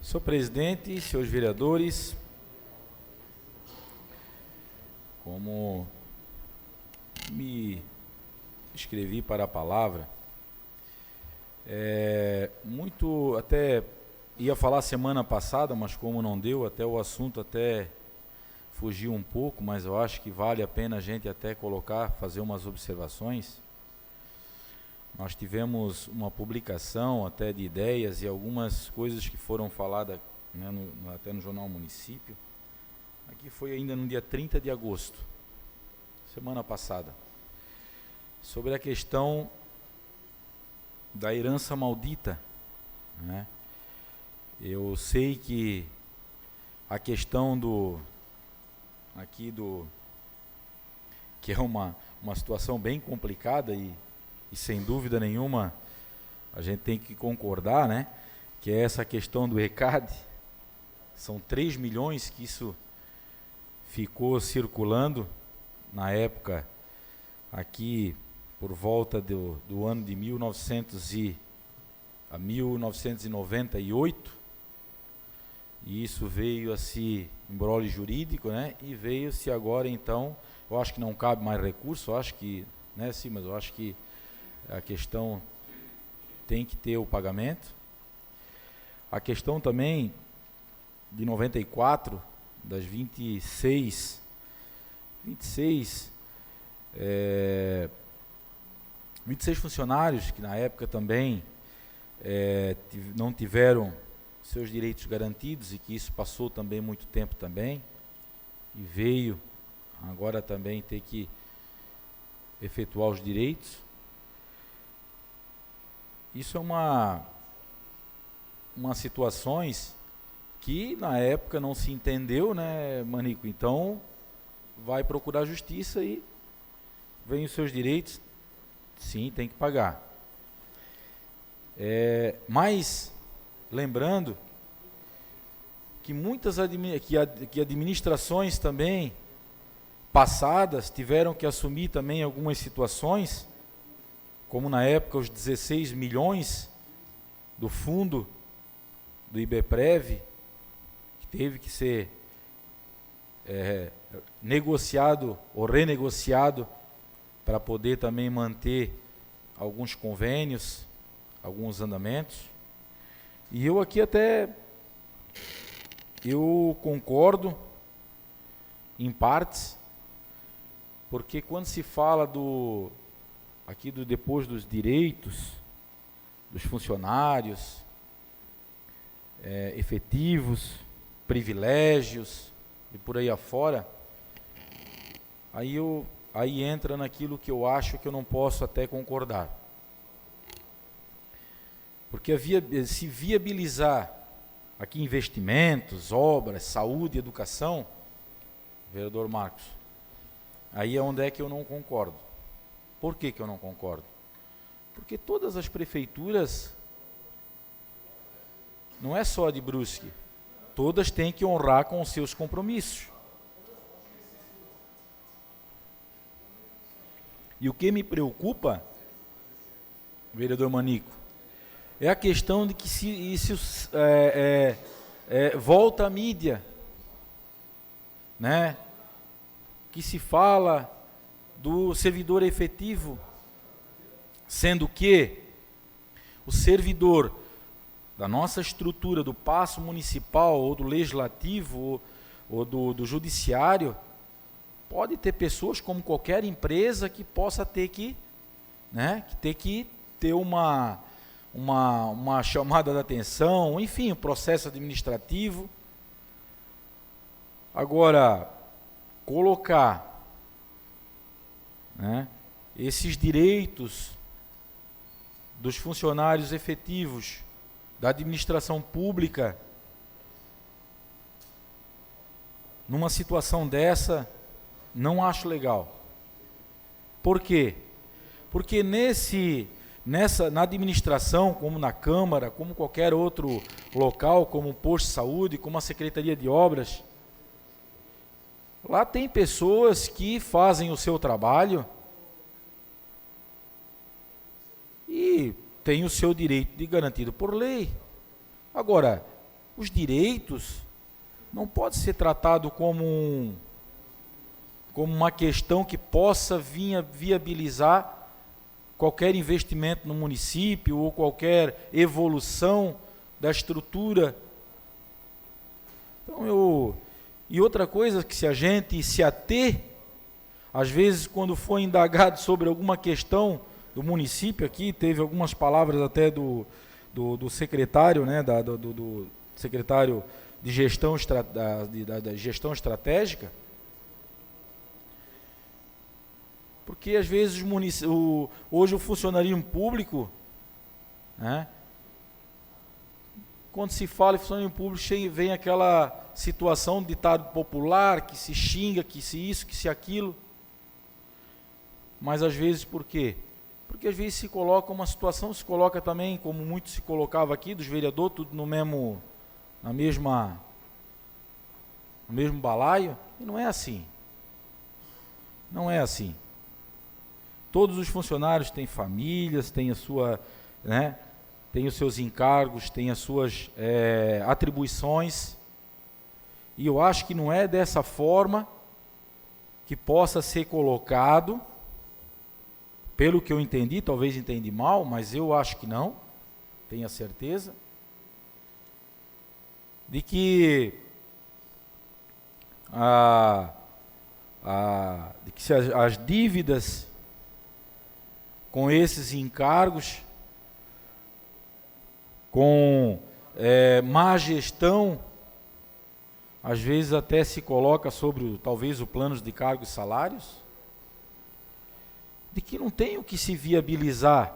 Senhor presidente, senhores vereadores, como me inscrevi para a palavra, muito até ia falar semana passada, mas como não deu, até o assunto até fugiu um pouco, mas eu acho que vale a pena a gente até colocar, fazer umas observações. Nós tivemos uma publicação até de ideias e algumas coisas que foram faladas, né, até no Jornal Município. Aqui foi ainda no dia 30 de agosto, semana passada, sobre a questão da herança maldita, né? Eu sei que a questão que é uma situação bem complicada e sem dúvida nenhuma a gente tem que concordar, né, que é essa questão do ECAD. São 3 milhões que isso ficou circulando na época, aqui por volta do ano de 1998, e isso veio a se imbróglio jurídico, né, e veio-se agora então, eu acho que não cabe mais recurso, eu acho que, né, sim, mas eu acho que a questão tem que ter o pagamento. A questão também de 94, das 26 funcionários que na época também não tiveram seus direitos garantidos e que isso passou também muito tempo também e veio agora também ter que efetuar os direitos. Isso é uma situações que na época não se entendeu, né, Manico? Então vai procurar justiça e vem os seus direitos, sim, tem que pagar. Mas lembrando que muitas administrações também passadas tiveram que assumir também algumas situações, como na época os 16 milhões do fundo do IBPREV, que teve que ser negociado ou renegociado para poder também manter alguns convênios, alguns andamentos. E eu aqui eu concordo em partes, porque quando se fala depois dos direitos dos funcionários, efetivos, privilégios e por aí afora, aí entra naquilo que eu acho que eu não posso até concordar. Porque se viabilizar aqui investimentos, obras, saúde, educação, vereador Marcos, aí é onde é que eu não concordo. Por que eu não concordo? Porque todas as prefeituras, não é só a de Brusque, todas têm que honrar com os seus compromissos. E o que me preocupa, vereador Manico, é a questão de que volta à mídia, né? Que se fala do servidor efetivo, sendo que o servidor da nossa estrutura, do Paço Municipal, ou do Legislativo, ou do Judiciário, pode ter pessoas como qualquer empresa que possa ter que, né, ter uma chamada de atenção, enfim, um processo administrativo. Agora, colocar, né, esses direitos dos funcionários efetivos da administração pública numa situação dessa, não acho legal. Por quê? Porque na administração, como na Câmara, como qualquer outro local, como o posto de saúde, como a Secretaria de Obras, lá tem pessoas que fazem o seu trabalho e têm o seu direito de garantido por lei. Agora, os direitos não pode ser tratado como uma questão que possa viabilizar qualquer investimento no município ou qualquer evolução da estrutura. Então, e outra coisa que se a gente se ater, às vezes quando for indagado sobre alguma questão do município aqui, teve algumas palavras até do secretário, né, do secretário de gestão, da gestão estratégica, porque às vezes hoje o funcionarismo público, né, quando se fala em funcionário público, vem aquela situação de ditado popular, que se xinga, que se isso, que se aquilo. Mas às vezes por quê? Porque às vezes se coloca uma situação, se coloca também, como muito se colocava aqui, dos vereadores, tudo no mesmo balaio, e não é assim. Não é assim. Todos os funcionários têm famílias, têm a sua, né, têm os seus encargos, têm as suas atribuições, e eu acho que não é dessa forma que possa ser colocado, pelo que eu entendi, talvez entendi mal, mas eu acho que não, tenho a certeza, de que as dívidas com esses encargos, com má gestão, às vezes até se coloca sobre talvez o plano de cargos e salários, de que não tem o que se viabilizar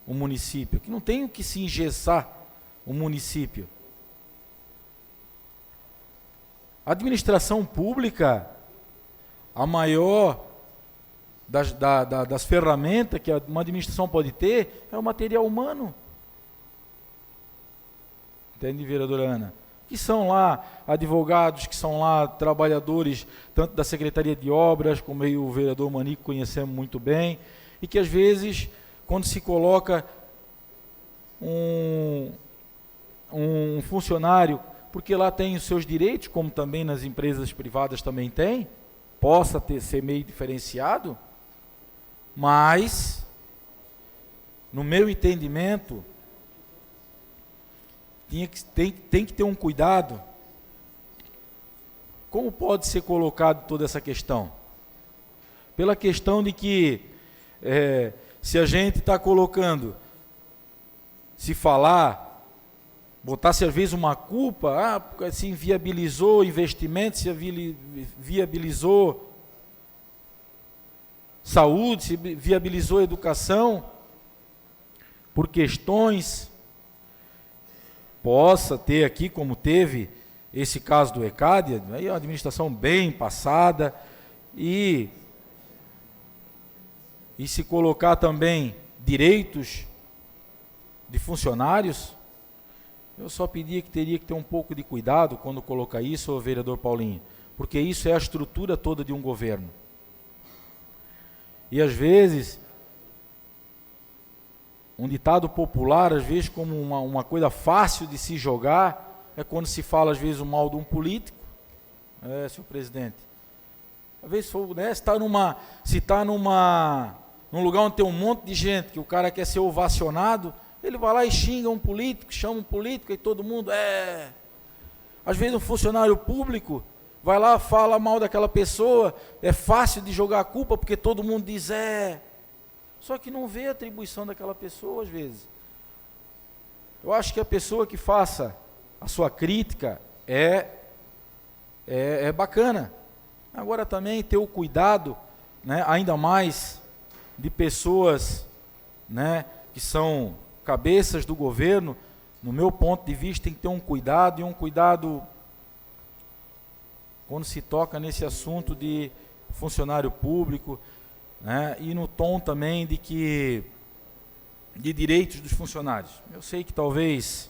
o município, que não tem o que se engessar o município. A administração pública, a maior das ferramentas que uma administração pode ter é o material humano. Entende, vereadora Ana? Que são lá advogados, que são lá trabalhadores, tanto da Secretaria de Obras, como aí o vereador Manico conhecemos muito bem, e que às vezes, quando se coloca um funcionário, porque lá tem os seus direitos, como também nas empresas privadas também tem, possa ser meio diferenciado, mas, no meu entendimento, tem que ter um cuidado. Como pode ser colocado toda essa questão? Pela questão de que, se a gente está colocando, se falar, botar-se às vezes uma culpa, porque se inviabilizou investimento, se viabilizou saúde, se viabilizou educação, por questões, possa ter aqui, como teve esse caso do ECAD, aí é uma administração bem passada, e se colocar também direitos de funcionários, eu só pedia que teria que ter um pouco de cuidado quando colocar isso, vereador Paulinho, porque isso é a estrutura toda de um governo. E às vezes, um ditado popular, às vezes como uma coisa fácil de se jogar, é quando se fala às vezes o mal de um político, senhor presidente, às vezes se está num lugar onde tem um monte de gente, que o cara quer ser ovacionado, ele vai lá e xinga um político, chama um político, e todo mundo, às vezes um funcionário público, vai lá, fala mal daquela pessoa, é fácil de jogar a culpa, porque todo mundo diz, só que não vê a atribuição daquela pessoa, às vezes. Eu acho que a pessoa que faça a sua crítica é bacana. Agora também ter o cuidado, né, ainda mais de pessoas, né, que são cabeças do governo, no meu ponto de vista, tem que ter um cuidado, quando se toca nesse assunto de funcionário público, né, e no tom também de direitos dos funcionários. Eu sei que talvez,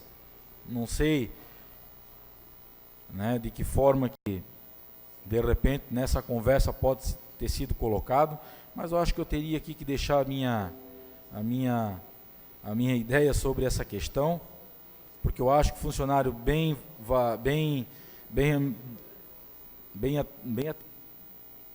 não sei, né, de que forma que, de repente, nessa conversa pode ter sido colocado, mas eu acho que eu teria aqui que deixar a minha ideia sobre essa questão, porque eu acho que o funcionário bem bem, bem, bem, bem